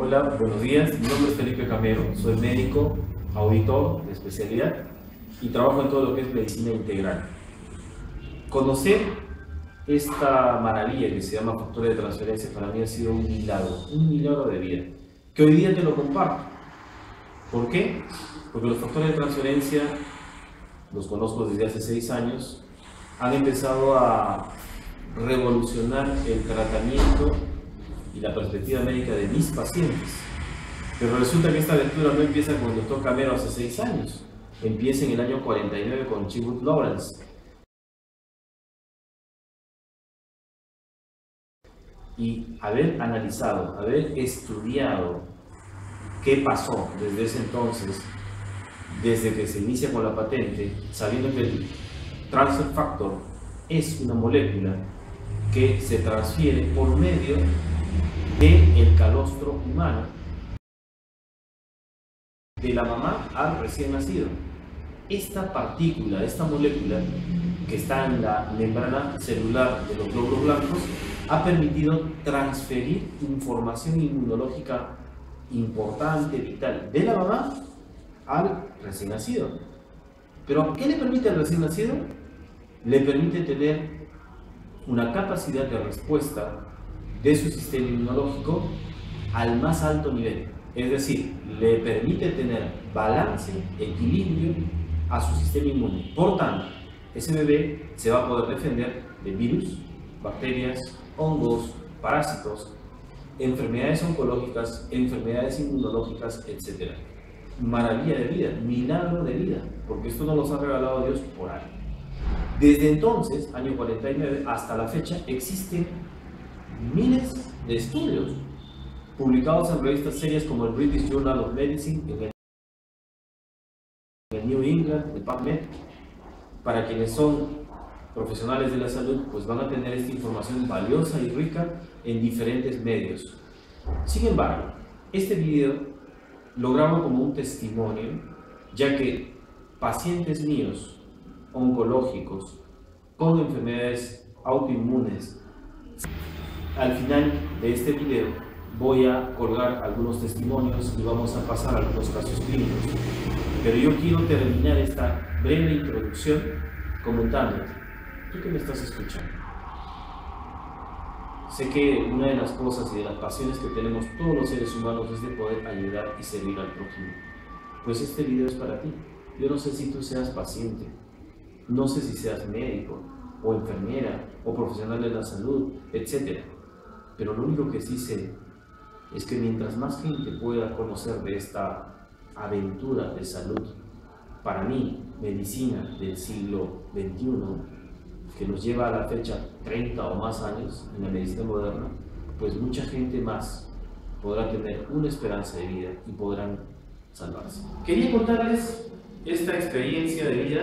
Hola, buenos días. Mi nombre es Felipe Camero, soy médico, auditor de especialidad y trabajo en todo lo que es medicina integral. Conocer esta maravilla que se llama factor de transferencia para mí ha sido un milagro de vida, que hoy día te lo comparto. ¿Por qué? Porque los factores de transferencia, los conozco desde hace 6 años, han empezado a revolucionar el tratamiento y la perspectiva médica de mis pacientes. Pero resulta que esta aventura no empieza con el doctor Camero hace 6 años, empieza en el año 49 con Chibut Lawrence. Y haber analizado, haber estudiado qué pasó desde ese entonces, desde que se inicia con la patente, sabiendo que el transfer factor es una molécula que se transfiere por medio del calostro humano de la mamá al recién nacido. Esta partícula, esta molécula que está en la membrana celular de los glóbulos blancos ha permitido transferir información inmunológica importante, vital, de la mamá al recién nacido. ¿Pero qué le permite al recién nacido? Le permite tener una capacidad de respuesta de su sistema inmunológico al más alto nivel. Es decir, le permite tener balance, equilibrio a su sistema inmune. Por tanto, ese bebé se va a poder defender de virus, bacterias, hongos, parásitos, enfermedades oncológicas, enfermedades inmunológicas, etc. Maravilla de vida, milagro de vida, porque esto nos lo ha regalado Dios por algo. Desde entonces, año 49, hasta la fecha, existen miles de estudios publicados en revistas serias como el British Journal of Medicine, en el New England, el PubMed. Para quienes son profesionales de la salud, pues van a tener esta información valiosa y rica en diferentes medios. Sin embargo, este video lo grabo como un testimonio, ya que pacientes míos oncológicos con enfermedades autoinmunes, al final de este video voy a colgar algunos testimonios y vamos a pasar a algunos casos clínicos. Pero yo quiero terminar esta breve introducción comentándote, tú que me estás escuchando. Sé que una de las cosas y de las pasiones que tenemos todos los seres humanos es de poder ayudar y servir al prójimo. Pues este video es para ti. Yo no sé si tú seas paciente, no sé si seas médico o enfermera o profesional de la salud, etc. Pero lo único que sí sé es que mientras más gente pueda conocer de esta aventura de salud, para mí, medicina del siglo XXI, que nos lleva a la fecha 30 o más años en la medicina moderna, pues mucha gente más podrá tener una esperanza de vida y podrán salvarse. Quería contarles esta experiencia de vida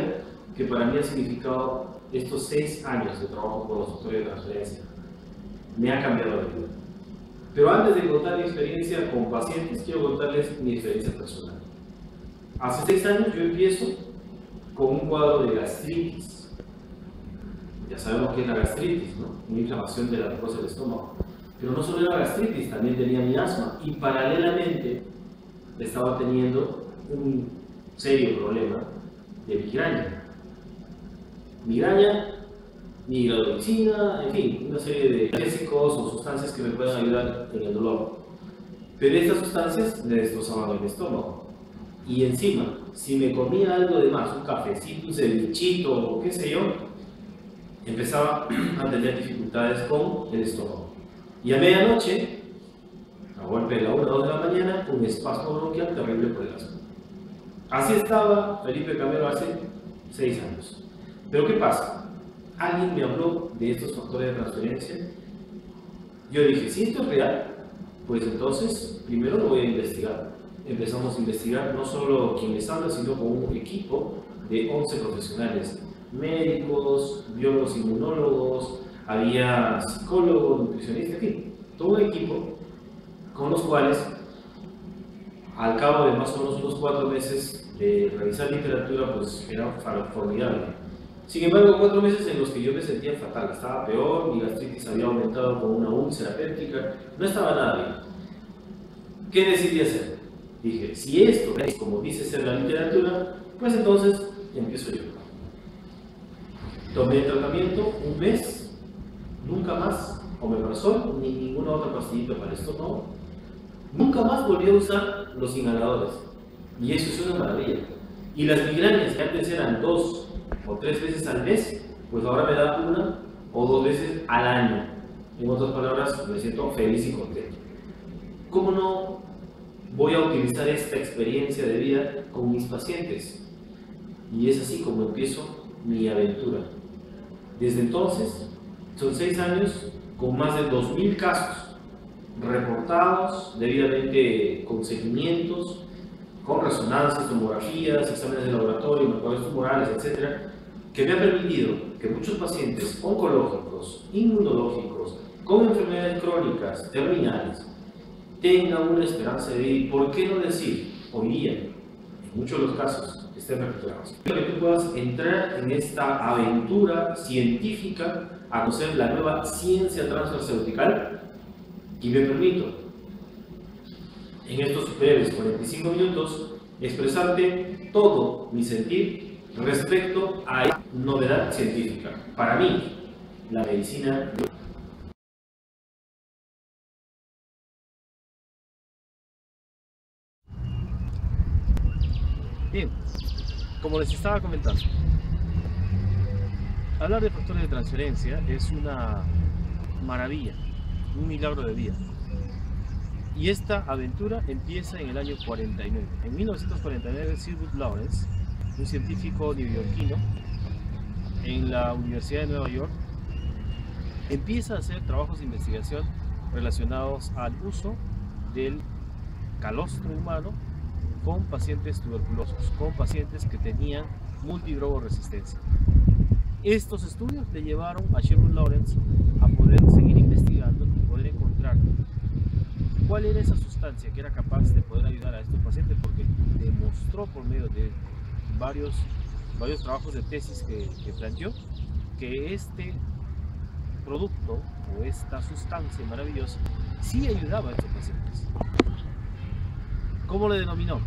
que para mí ha significado estos 6 años de trabajo con los factores de transferencia. Me ha cambiado la vida. Pero antes de contar mi experiencia con pacientes, quiero contarles mi experiencia personal. Hace 6 años yo empiezo con un cuadro de gastritis. Ya sabemos qué es la gastritis, ¿no? Una inflamación de la mucosa del estómago. Pero no solo era gastritis, también tenía mi asma y paralelamente estaba teniendo un serio problema de migraña. Migraña, migradolizina, en fin, una serie de analgésicos o sustancias que me pueden ayudar en el dolor. Pero estas sustancias me destrozaban el estómago. Y encima, si me comía algo de más, un cafecito, un cevichito o qué sé yo, empezaba a tener dificultades con el estómago. Y a medianoche, a golpe de la 1 o 2 de la mañana, un espasmo bronquial terrible por el asma. Así estaba Felipe Camero hace 6 años. Pero ¿qué pasa? Alguien me habló de estos factores de transferencia. Yo dije, si esto es real, pues entonces primero lo voy a investigar. Empezamos a investigar no solo quien les habla, sino con un equipo de 11 profesionales, médicos, biólogos, inmunólogos, había psicólogos, nutricionistas, en fin, todo un equipo con los cuales, al cabo de más o menos unos 4 meses de revisar literatura, pues era formidable. Sin embargo, 4 meses en los que yo me sentía fatal, estaba peor, mi gastritis había aumentado con una úlcera péptica, no estaba nada bien. ¿Qué decidí hacer? Dije, si esto es como dice ser la literatura, pues entonces empiezo yo. Tomé el tratamiento un mes, nunca más omeprazol ni ninguna otra pastillita para esto, no. Nunca más volví a usar los inhaladores. Y eso es una maravilla. Y las migrañas que antes eran 2 o 3 veces al mes, pues ahora me da 1 o 2 veces al año. En otras palabras, me siento feliz y contento. ¿Cómo no voy a utilizar esta experiencia de vida con mis pacientes? Y es así como empiezo mi aventura. Desde entonces, son 6 años con más de 2000 casos reportados, debidamente con seguimientos, con resonancias, tomografías, exámenes de laboratorio, marcadores tumorales, etc., que me ha permitido que muchos pacientes oncológicos, inmunológicos, con enfermedades crónicas, terminales, tengan una esperanza de vida y, por qué no decir, hoy día, en muchos de los casos, estén recuperados. Quiero que tú puedas entrar en esta aventura científica a conocer la nueva ciencia transfarmacéutica y me permito, en estos breves 45 minutos, expresarte todo mi sentir respecto a esta novedad científica. Para mí, la medicina... Bien, como les estaba comentando, hablar de factores de transferencia es una maravilla, un milagro de vida. Y esta aventura empieza en el año 49. En 1949, Sir Wood Lawrence, un científico neoyorquino en la Universidad de Nueva York, empieza a hacer trabajos de investigación relacionados al uso del calostro humano con pacientes tuberculosos, con pacientes que tenían multidrogoresistencia. Estos estudios le llevaron a Sherwood Lawrence a poder seguir investigando y poder encontrar cuál era esa sustancia que era capaz de poder ayudar a estos pacientes, porque demostró por medio de varios trabajos de tesis que planteó que este producto o esta sustancia maravillosa sí ayudaba a estos pacientes. ¿Cómo lo denominó?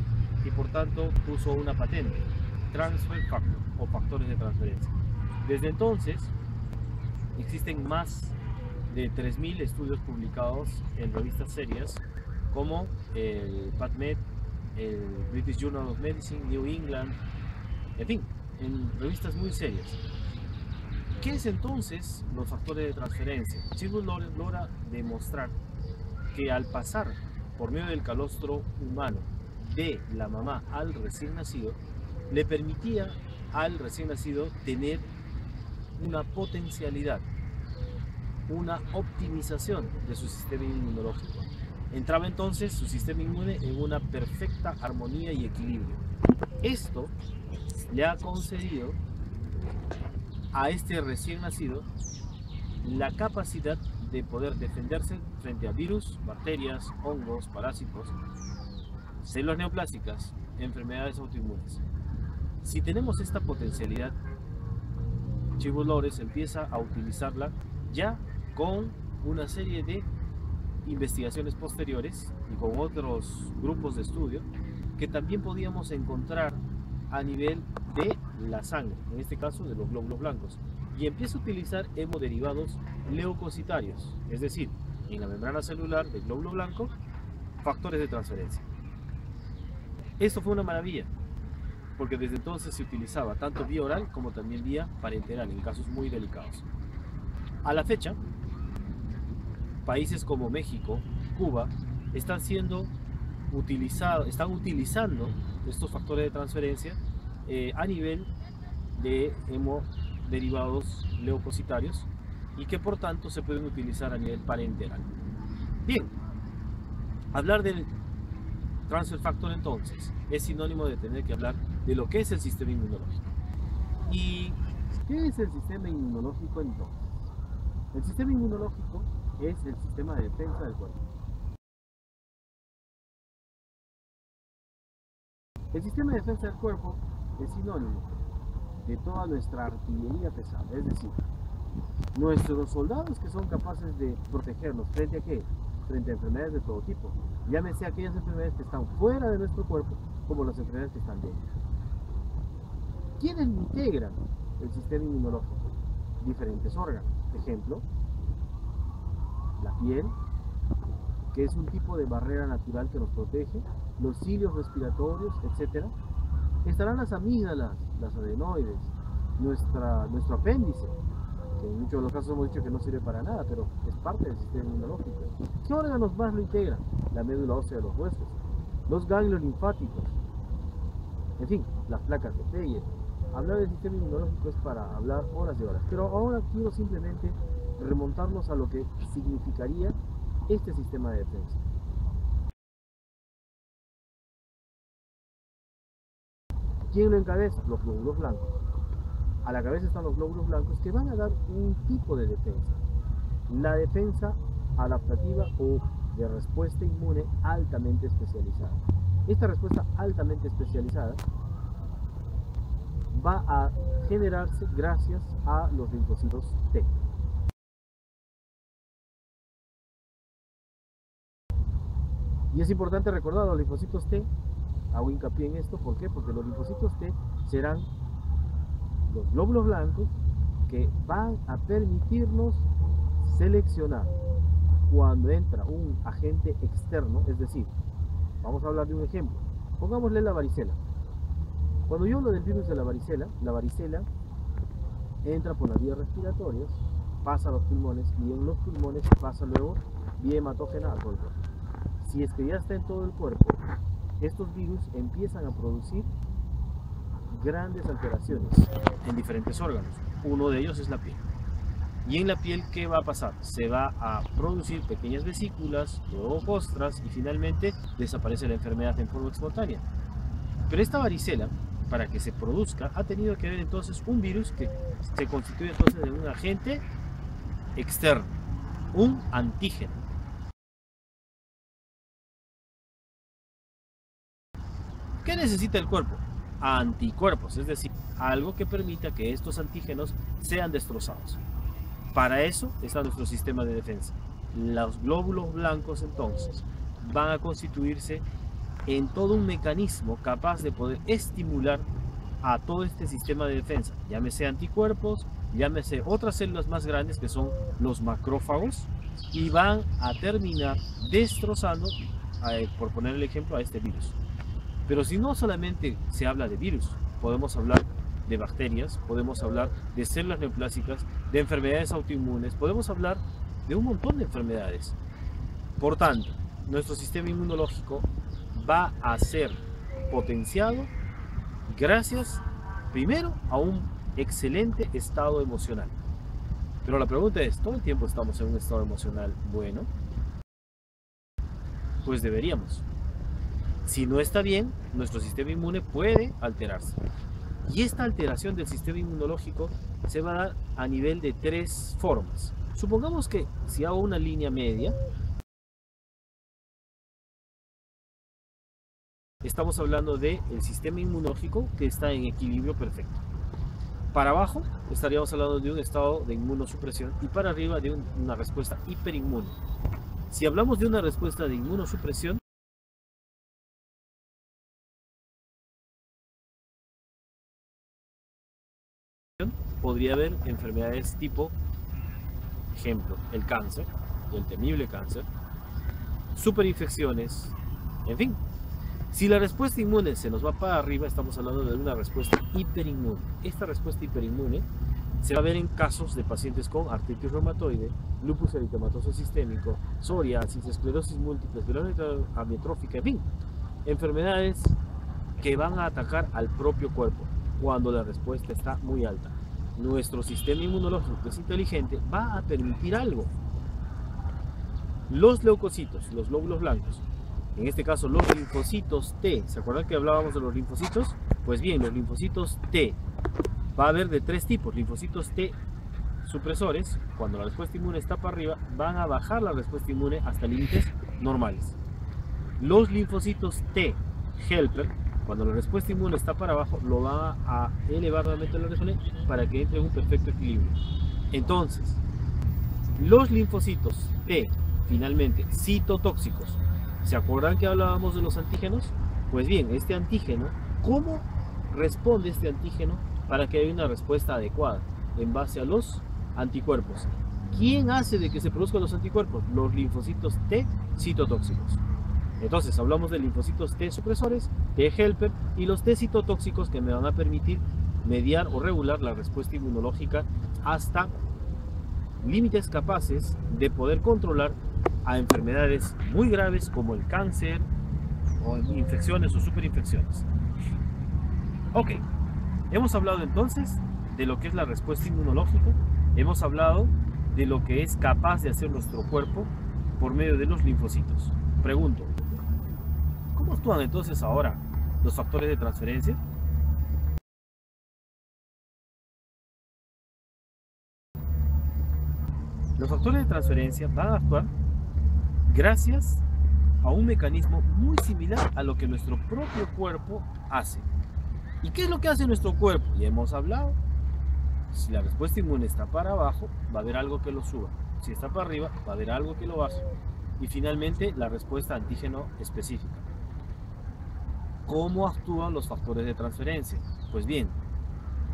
Y por tanto puso una patente, Transfer Factor o factores de transferencia. Desde entonces existen más de 3000 estudios publicados en revistas serias como el PubMed, el British Journal of Medicine, New England, en fin, en revistas muy serias. ¿Qué es entonces los factores de transferencia? Sherwood Lawrence logra demostrar que al pasar por medio del calostro humano de la mamá al recién nacido, le permitía al recién nacido tener una potencialidad, una optimización de su sistema inmunológico. Entraba entonces su sistema inmune en una perfecta armonía y equilibrio. Esto le ha concedido a este recién nacido la capacidad de poder defenderse frente a virus, bacterias, hongos, parásitos, células neoplásicas, enfermedades autoinmunes. Si tenemos esta potencialidad, Sherwood Lawrence empieza a utilizarla ya con una serie de investigaciones posteriores y con otros grupos de estudio que también podíamos encontrar a nivel de la sangre, en este caso de los glóbulos blancos, y empieza a utilizar hemoderivados leucocitarios, es decir, en la membrana celular del glóbulo blanco, factores de transferencia. Esto fue una maravilla, porque desde entonces se utilizaba tanto vía oral como también vía parenteral en casos muy delicados. A la fecha, países como México, Cuba, están utilizando estos factores de transferencia a nivel de hemoderivados leucocitarios y que por tanto se pueden utilizar a nivel parenteral. Bien, hablar del transfer factor entonces es sinónimo de tener que hablar de lo que es el sistema inmunológico. ¿Y qué es el sistema inmunológico entonces? El sistema inmunológico es el sistema de defensa del cuerpo. El sistema de defensa del cuerpo es sinónimo de toda nuestra artillería pesada, es decir, nuestros soldados que son capaces de protegernos frente a qué? frente a enfermedades de todo tipo, llámese aquellas enfermedades que están fuera de nuestro cuerpo, como las enfermedades que están dentro. ¿Quiénes integran el sistema inmunológico? Diferentes órganos. Ejemplo, la piel, que es un tipo de barrera natural que nos protege, los cilios respiratorios, etc. Estarán las amígdalas, las adenoides, nuestro apéndice, que en muchos de los casos hemos dicho que no sirve para nada, pero es parte del sistema inmunológico. ¿Qué órganos más lo integran? La médula ósea de los huesos, los ganglios linfáticos, en fin, las placas de Peyer. Hablar del sistema inmunológico es para hablar horas y horas, pero ahora quiero simplemente remontarnos a lo que significaría este sistema de defensa. ¿Quién lo encabeza? Los glóbulos blancos. A la cabeza están los glóbulos blancos que van a dar un tipo de defensa. La defensa adaptativa o de respuesta inmune altamente especializada. Esta respuesta altamente especializada va a generarse gracias a los linfocitos T. Y es importante recordar, los linfocitos T, hago hincapié en esto, ¿por qué? Porque los linfocitos T serán los glóbulos blancos que van a permitirnos seleccionar cuando entra un agente externo, es decir, vamos a hablar de un ejemplo, pongámosle la varicela. Cuando yo hablo del virus de la varicela entra por las vías respiratorias, pasa a los pulmones y en los pulmones pasa luego vía hematógena a todo el cuerpo. Si es que ya está en todo el cuerpo, estos virus empiezan a producir grandes alteraciones en diferentes órganos. Uno de ellos es la piel. Y en la piel, ¿qué va a pasar? Se va a producir pequeñas vesículas, luego costras y finalmente desaparece la enfermedad en forma espontánea. Pero esta varicela, para que se produzca, ha tenido que haber entonces un virus que se constituye entonces de un agente externo, un antígeno. ¿Qué necesita el cuerpo? Anticuerpos, es decir, algo que permita que estos antígenos sean destrozados. Para eso está nuestro sistema de defensa. Los glóbulos blancos entonces van a constituirse en todo un mecanismo capaz de poder estimular a todo este sistema de defensa, llámese anticuerpos, llámese otras células más grandes que son los macrófagos, y van a terminar destrozando, por poner el ejemplo, a este virus. Pero si no solamente se habla de virus, podemos hablar de bacterias, podemos hablar de células neoplásicas, de enfermedades autoinmunes, podemos hablar de un montón de enfermedades. Por tanto, nuestro sistema inmunológico va a ser potenciado gracias, primero, a un excelente estado emocional. Pero la pregunta es, ¿todo el tiempo estamos en un estado emocional bueno? Pues deberíamos. Si no está bien, nuestro sistema inmune puede alterarse. Y esta alteración del sistema inmunológico se va a dar a nivel de 3 formas. Supongamos que si hago una línea media, estamos hablando del sistema inmunológico que está en equilibrio perfecto. Para abajo estaríamos hablando de un estado de inmunosupresión y para arriba de una respuesta hiperinmune. Si hablamos de una respuesta de inmunosupresión, podría haber enfermedades tipo, ejemplo, el cáncer, el temible cáncer, superinfecciones, en fin. Si la respuesta inmune se nos va para arriba, estamos hablando de una respuesta hiperinmune. Esta respuesta hiperinmune se va a ver en casos de pacientes con artritis reumatoide, lupus eritematoso sistémico, psoriasis, esclerosis múltiple, esclerosis amiotrófica, en fin, enfermedades que van a atacar al propio cuerpo cuando la respuesta está muy alta. Nuestro sistema inmunológico, que es inteligente, va a permitir algo. Los leucocitos, los glóbulos blancos, en este caso los linfocitos T, ¿se acuerdan que hablábamos de los linfocitos? Pues bien, los linfocitos T, va a haber de 3 tipos. Linfocitos T supresores, cuando la respuesta inmune está para arriba, van a bajar la respuesta inmune hasta límites normales. Los linfocitos T helper, cuando la respuesta inmune está para abajo, lo va a elevar nuevamente la respuesta para que entre en un perfecto equilibrio. Entonces, los linfocitos T finalmente, citotóxicos. ¿Se acuerdan que hablábamos de los antígenos? Pues bien, este antígeno, ¿cómo responde este antígeno para que haya una respuesta adecuada en base a los anticuerpos? ¿Quién hace de que se produzcan los anticuerpos? Los linfocitos T citotóxicos. Entonces hablamos de linfocitos T supresores, T helper y los T citotóxicos que me van a permitir mediar o regular la respuesta inmunológica hasta límites capaces de poder controlar a enfermedades muy graves como el cáncer o infecciones o superinfecciones. Ok, hemos hablado entonces de lo que es la respuesta inmunológica, hemos hablado de lo que es capaz de hacer nuestro cuerpo por medio de los linfocitos. Pregunto, ¿cómo actúan entonces ahora los factores de transferencia? Los factores de transferencia van a actuar gracias a un mecanismo muy similar a lo que nuestro propio cuerpo hace. ¿Y qué es lo que hace nuestro cuerpo? Ya hemos hablado. Si la respuesta inmune está para abajo, va a haber algo que lo suba. Si está para arriba, va a haber algo que lo baje. Y finalmente, la respuesta antígeno específica. ¿Cómo actúan los factores de transferencia? Pues bien,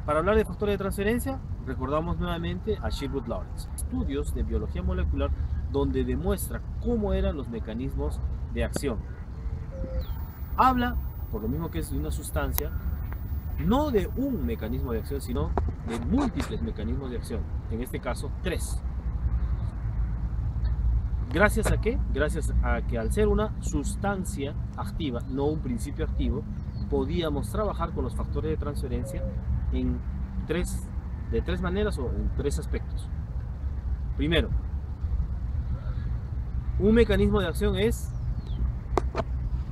para hablar de factores de transferencia, recordamos nuevamente a Sherwood Lawrence. Estudios de biología molecular donde demuestra cómo eran los mecanismos de acción. Habla, por lo mismo que es de una sustancia, no de un mecanismo de acción, sino de múltiples mecanismos de acción. En este caso, 3. ¿Gracias a qué? Gracias a que al ser una sustancia activa, no un principio activo, podíamos trabajar con los factores de transferencia de tres maneras o en 3 aspectos. Primero, un mecanismo de acción es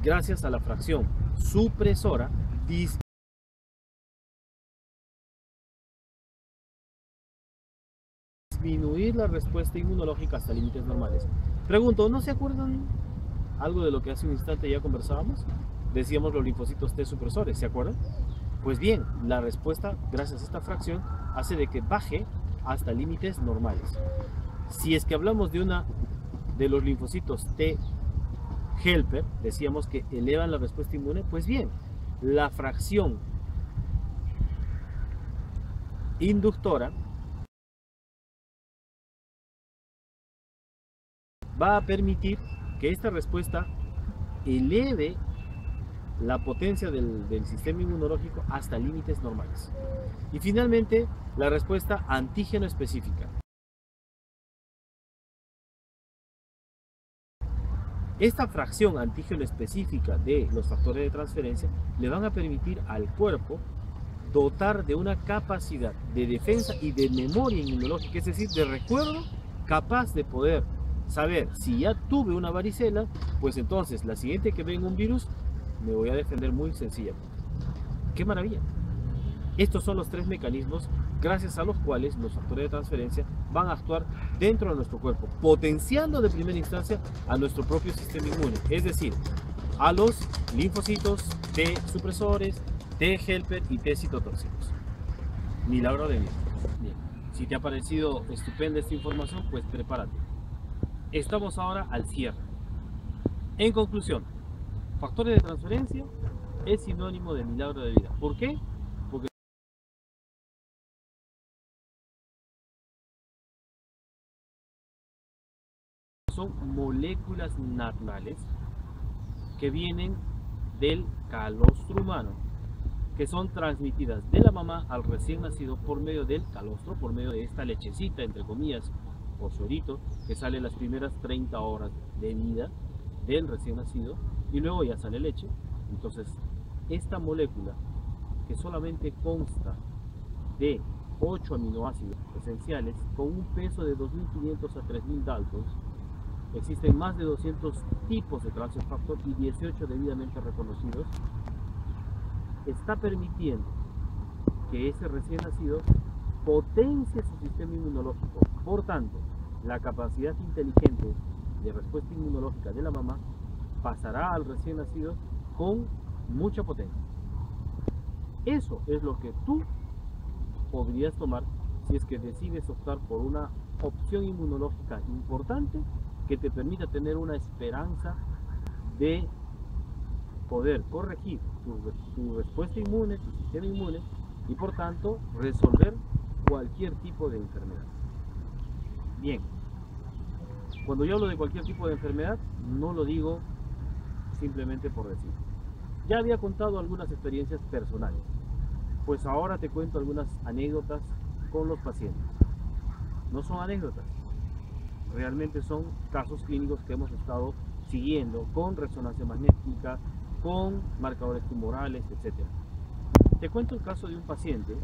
gracias a la fracción supresora disminuir la respuesta inmunológica hasta límites normales. Pregunto, ¿no se acuerdan algo de lo que hace un instante ya conversábamos? Decíamos los linfocitos T supresores, ¿se acuerdan? Pues bien, la respuesta, gracias a esta fracción, hace de que baje hasta límites normales. Si es que hablamos de los linfocitos T helper, decíamos que elevan la respuesta inmune, pues bien, la fracción inductora va a permitir que esta respuesta eleve la potencia del sistema inmunológico hasta límites normales. Y finalmente, la respuesta antígeno específica. Esta fracción antígeno específica de los factores de transferencia le van a permitir al cuerpo dotar de una capacidad de defensa y de memoria inmunológica, es decir, de recuerdo capaz de poder saber si ya tuve una varicela, pues entonces la siguiente que venga un virus me voy a defender muy sencillamente. ¡Qué maravilla! Estos son los 3 mecanismos gracias a los cuales los factores de transferencia van a actuar dentro de nuestro cuerpo, potenciando de primera instancia a nuestro propio sistema inmune, es decir, a los linfocitos T supresores, T helper y T citotóxicos. Milagro de vida. Bien, si te ha parecido estupenda esta información, pues prepárate. Estamos ahora al cierre. En conclusión, factores de transferencia es sinónimo de milagro de vida. ¿Por qué? Porque son moléculas naturales que vienen del calostro humano, que son transmitidas de la mamá al recién nacido por medio del calostro, por medio de esta lechecita, entre comillas, o suerito, que sale las primeras 30 horas de vida del recién nacido, y luego ya sale leche. Entonces, esta molécula, que solamente consta de 8 aminoácidos esenciales, con un peso de 2.500 a 3.000 daltons, existen más de 200 tipos de transfer factor y 18 debidamente reconocidos, está permitiendo que ese recién nacido potencie su sistema inmunológico. Por tanto, la capacidad inteligente de respuesta inmunológica de la mamá pasará al recién nacido con mucha potencia. Eso es lo que tú podrías tomar si es que decides optar por una opción inmunológica importante que te permita tener una esperanza de poder corregir tu respuesta inmune, tu sistema inmune, y por tanto resolver cualquier tipo de enfermedad. Bien, cuando yo hablo de cualquier tipo de enfermedad, no lo digo simplemente por decir. Ya había contado algunas experiencias personales, pues ahora te cuento algunas anécdotas con los pacientes. No son anécdotas, realmente son casos clínicos que hemos estado siguiendo con resonancia magnética, con marcadores tumorales, etc. Te cuento el caso de un paciente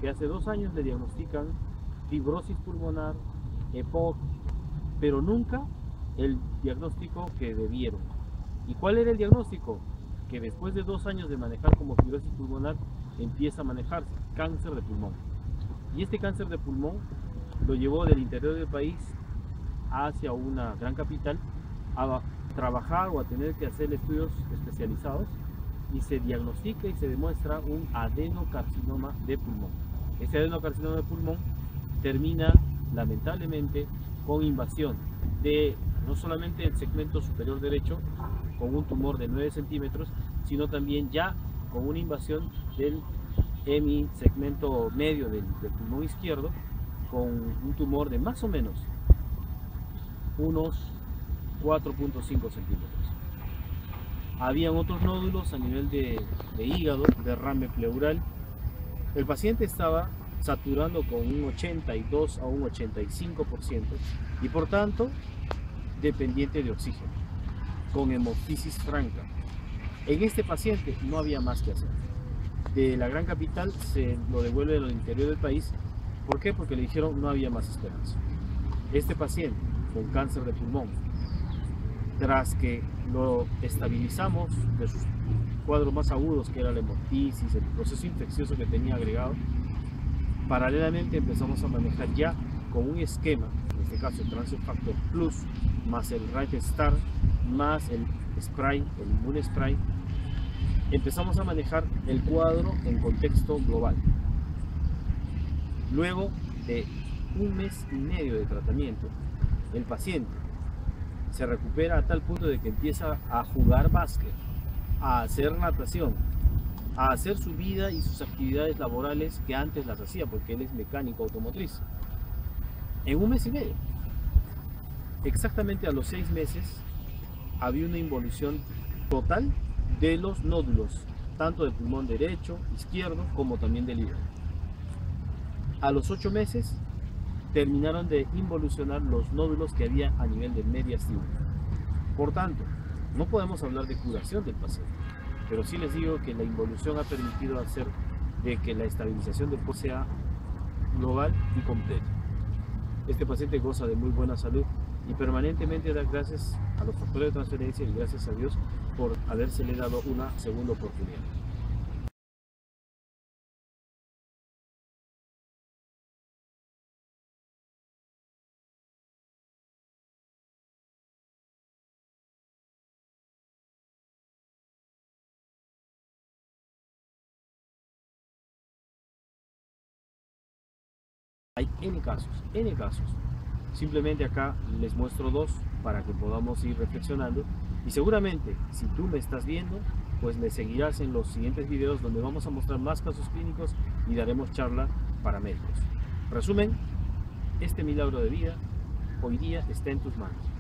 que hace 2 años le diagnostican fibrosis pulmonar, EPOC, pero nunca el diagnóstico que debieron. ¿Y cuál era el diagnóstico? Que después de 2 años de manejar como fibrosis pulmonar, empieza a manejarse cáncer de pulmón. Y este cáncer de pulmón lo llevó del interior del país hacia una gran capital a trabajar o a tener que hacer estudios especializados, y se diagnostica y se demuestra un adenocarcinoma de pulmón. Este adenocarcinoma de pulmón termina lamentablemente con invasión de no solamente el segmento superior derecho, con un tumor de 9 centímetros, sino también ya con una invasión del hemisegmento medio del pulmón izquierdo, con un tumor de más o menos unos 4.5 centímetros. Habían otros nódulos a nivel de hígado, derrame pleural. El paciente estaba saturando con un 82 a un 85% y por tanto dependiente de oxígeno, con hemoptisis franca. En este paciente no había más que hacer. De la gran capital se lo devuelve al interior del país. ¿Por qué? Porque le dijeron no había más esperanza. Este paciente con cáncer de pulmón, tras que lo estabilizamos de sus cuadros más agudos, que era la hemoptisis, el proceso infeccioso que tenía agregado, paralelamente empezamos a manejar ya con un esquema, en este caso el Transfer Factor Plus, más el Right Star, más el spray, el Immune Spray. Empezamos a manejar el cuadro en contexto global. Luego de 1 mes y medio de tratamiento, el paciente se recupera a tal punto de que empieza a jugar básquet, a hacer natación, a hacer su vida y sus actividades laborales que antes las hacía, porque él es mecánico automotriz. En 1 mes y medio. Exactamente a los 6 meses había una involución total de los nódulos, tanto del pulmón derecho, izquierdo, como también del hígado. A los 8 meses terminaron de involucionar los nódulos que había a nivel de mediastino. Por tanto, no podemos hablar de curación del paciente, pero sí les digo que la involución ha permitido hacer de que la estabilización del cuerpo sea global y completa. Este paciente goza de muy buena salud y permanentemente da gracias a los factores de transferencia y gracias a Dios por habérsele dado una segunda oportunidad. Hay N casos. Simplemente acá les muestro 2 para que podamos ir reflexionando, y seguramente si tú me estás viendo, pues me seguirás en los siguientes videos donde vamos a mostrar más casos clínicos y daremos charla para médicos. Resumen, este milagro de vida hoy día está en tus manos.